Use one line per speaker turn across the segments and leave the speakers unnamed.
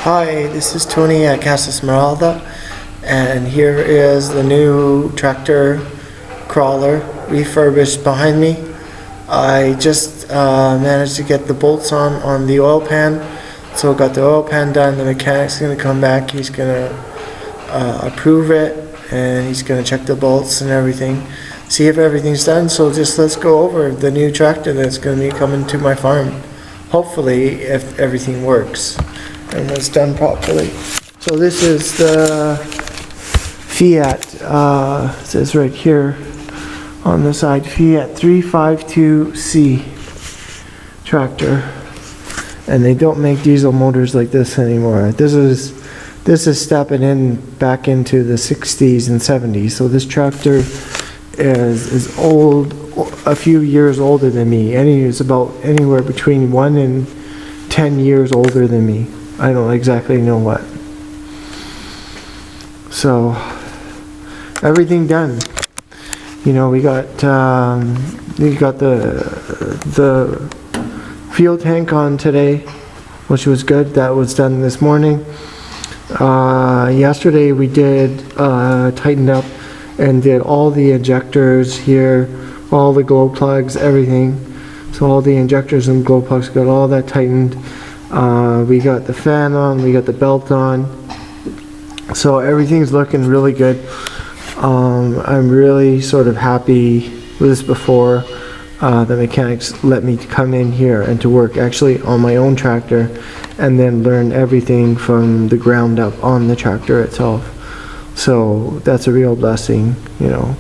Hi, this is Tony at Casa Esmeralda, and here is the new tractor crawler refurbished behind me. I just managed to get the bolts on the oil pan, so got the oil pan done. The mechanic's going to come back, he's going to approve it, and he's going to check the bolts and everything, see if everything's done. So just let's go over the new tractor that's going to be coming to my farm, hopefully, if everything works and was done properly. So this is the Fiat, it says right here on the side, Fiat 352C tractor, and they don't make diesel motors like this anymore. This is stepping in back into the 60s and 70s. So this tractor is old, a few years older than me, and he's about anywhere between 1 and 10 years older than me. I don't exactly know what. So everything done. You know, we got the fuel tank on today, which was good. That was done this morning. Yesterday we did tightened up and did all the injectors here, all the glow plugs, everything. So all the injectors and glow plugs, got all that tightened. We got the fan on, we got the belt on, so everything's looking really good. I'm really sort of happy with this. Before the mechanics let me come in here and to work actually on my own tractor and then learn everything from the ground up on the tractor itself. So that's a real blessing, you know.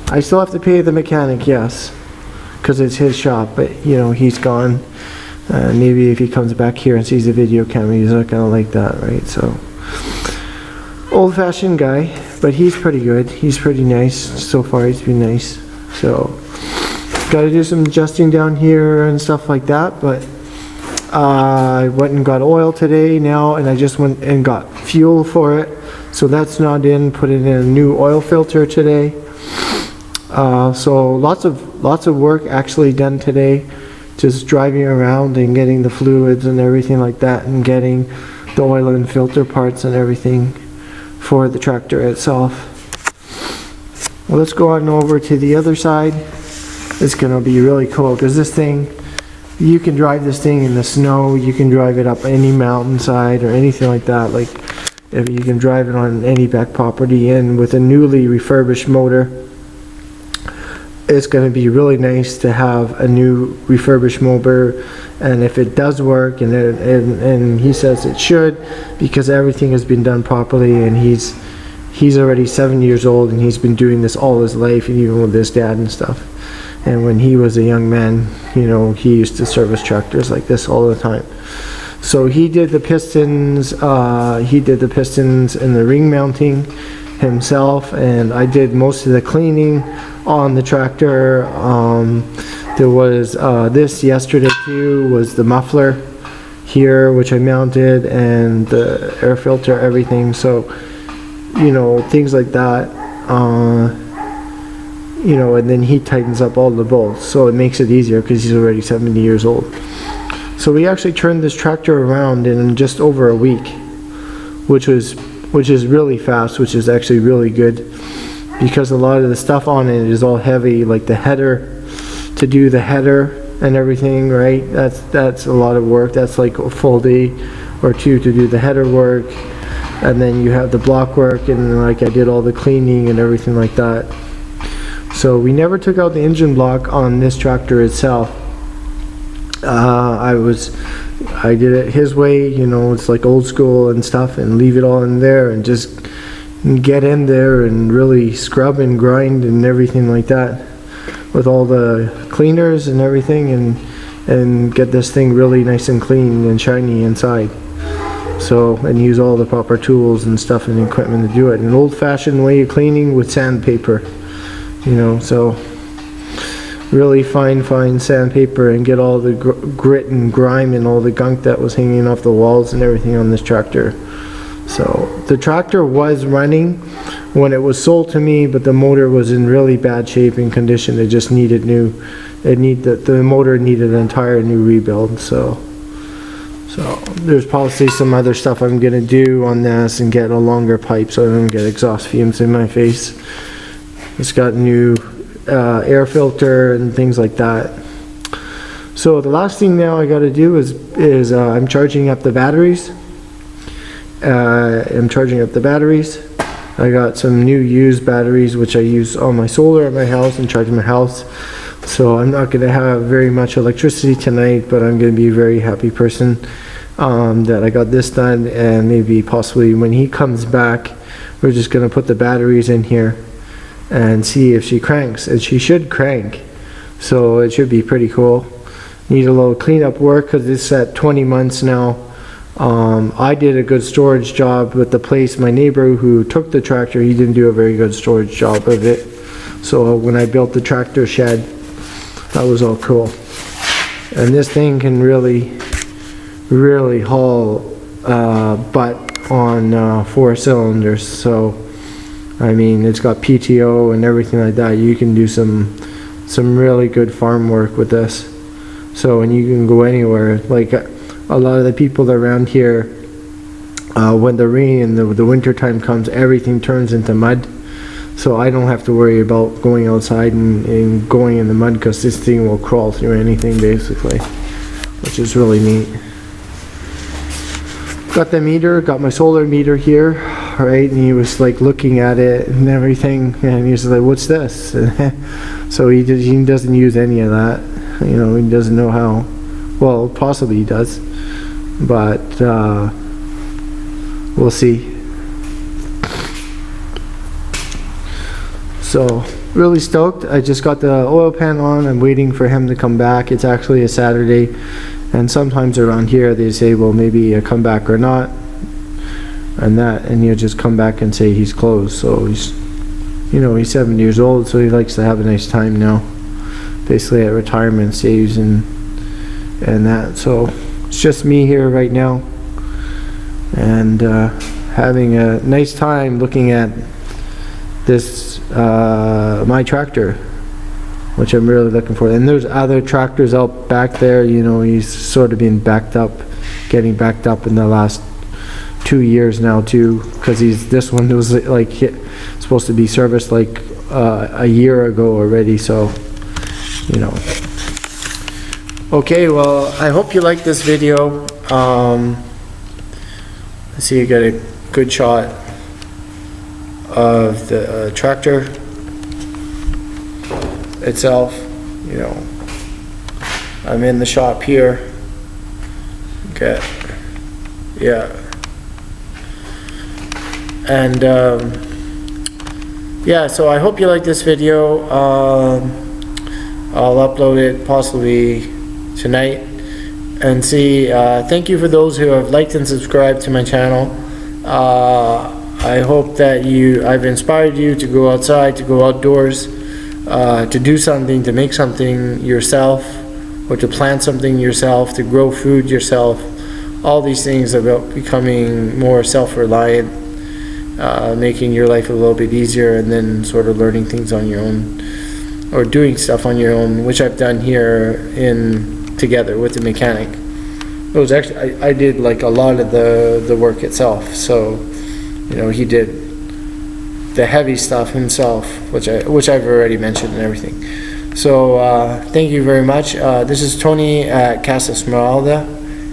I still have to pay the mechanic, yes, because it's his shop, but you know, he's gone. Maybe if he comes back here and sees the video camera, he's not gonna like that, right? So, old-fashioned guy, but he's pretty good. He's pretty nice. So far, he's been nice. So, gotta do some adjusting down here and stuff like that, but I went and got oil today now, and I just went and got fuel for it. So that's not in, put it in a new oil filter today. So lots of work actually done today. Just driving around and getting the fluids and everything like that, and getting the oil and filter parts and everything for the tractor itself. Well, let's go on over to the other side. It's gonna be really cool because this thing, you can drive this thing in the snow, you can drive it up any mountainside or anything like that. Like, if you can drive it on any back property, and with a newly refurbished motor, it's going to be really nice to have a new refurbished motor. And if it does work, and he says it should, because everything has been done properly, and he's already 7 years old, and he's been doing this all his life, and even with his dad and stuff. And when he was a young man, you know, he used to service tractors like this all the time. So he did the pistons, and the ring mounting himself, and I did most of the cleaning on the tractor. There was this yesterday too, was the muffler here, which I mounted, and the air filter, everything. So, you know, things like that, you know, and then he tightens up all the bolts, so it makes it easier because he's already 70 years old. So we actually turned this tractor around in just over a week, which is really fast, which is actually really good, because a lot of the stuff on it is all heavy, like the header, to do the header and everything, right? That's a lot of work. That's like a full day or two to do the header work, and then you have the block work, and like I did all the cleaning and everything like that. So we never took out the engine block on this tractor itself. I did it his way, you know, it's like old school and stuff, and leave it all in there and just get in there and really scrub and grind and everything like that with all the cleaners and everything, and get this thing really nice and clean and shiny inside. So, and use all the proper tools and stuff and equipment to do it. An old-fashioned way of cleaning with sandpaper, you know, so really fine sandpaper, and get all the grit and grime and all the gunk that was hanging off the walls and everything on this tractor. So the tractor was running when it was sold to me, but the motor was in really bad shape and condition. It just needed new, the motor needed an entire new rebuild. So So there's probably some other stuff I'm gonna do on this and get a longer pipe so I don't get exhaust fumes in my face. It's got new air filter and things like that. So the last thing now I gotta do is I'm charging up the batteries. I got some new used batteries which I use on my solar at my house and charge my house. So I'm not gonna have very much electricity tonight, but I'm gonna be a very happy person that I got this done, and maybe possibly when he comes back, we're just gonna put the batteries in here and see if she cranks, and she should crank. So it should be pretty cool. Need a little cleanup work because it's at 20 months now. I did a good storage job with the place. My neighbor who took the tractor, he didn't do a very good storage job of it. So when I built the tractor shed, that was all cool. And this thing can really haul butt on 4 cylinders. So I mean, it's got PTO and everything like that. You can do some really good farm work with this. So, and you can go anywhere. Like a lot of the people around here, when the rain and the winter time comes, everything turns into mud. So I don't have to worry about going outside and going in the mud, because this thing will crawl through anything basically, which is really neat. Got the meter, got my solar meter here, right? And he was like looking at it and everything, and he's like, "What's this?" So he doesn't use any of that. You know, he doesn't know how. Well, possibly he does, but we'll see. So really stoked. I just got the oil pan on. I'm waiting for him to come back. It's actually a Saturday, and sometimes around here they say, well, maybe a come back or not, and he'll just come back and say he's closed. So he's, you know, he's 7 years old, so he likes to have a nice time now, basically at retirement stage and that. So it's just me here right now, and having a nice time looking at this my tractor, which I'm really looking for. And there's other tractors out back there. You know, he's sort of been getting backed up in the last 2 years now too, because this one was like supposed to be serviced like a year ago already. So, you know. Okay, well, I hope you liked this video. Let's see, you got a good shot of the tractor itself. You know, I'm in the shop here. Okay, yeah, and yeah, so I hope you like this video. I'll upload it possibly tonight, and see. Thank you for those who have liked and subscribed to my channel. I hope that I've inspired you to go outside, to go outdoors, to do something, to make something yourself, or to plant something yourself, to grow food yourself. All these things about becoming more self-reliant, making your life a little bit easier, and then sort of learning things on your own, or doing stuff on your own, which I've done here together with the mechanic. It was actually, I did like a lot of the work itself. So, you know, he did the heavy stuff himself, which I've already mentioned and everything. So thank you very much. This is Tony at Casa Esmeralda,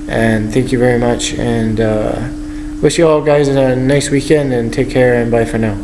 and thank you very much, and wish you all guys a nice weekend, and take care, and bye for now.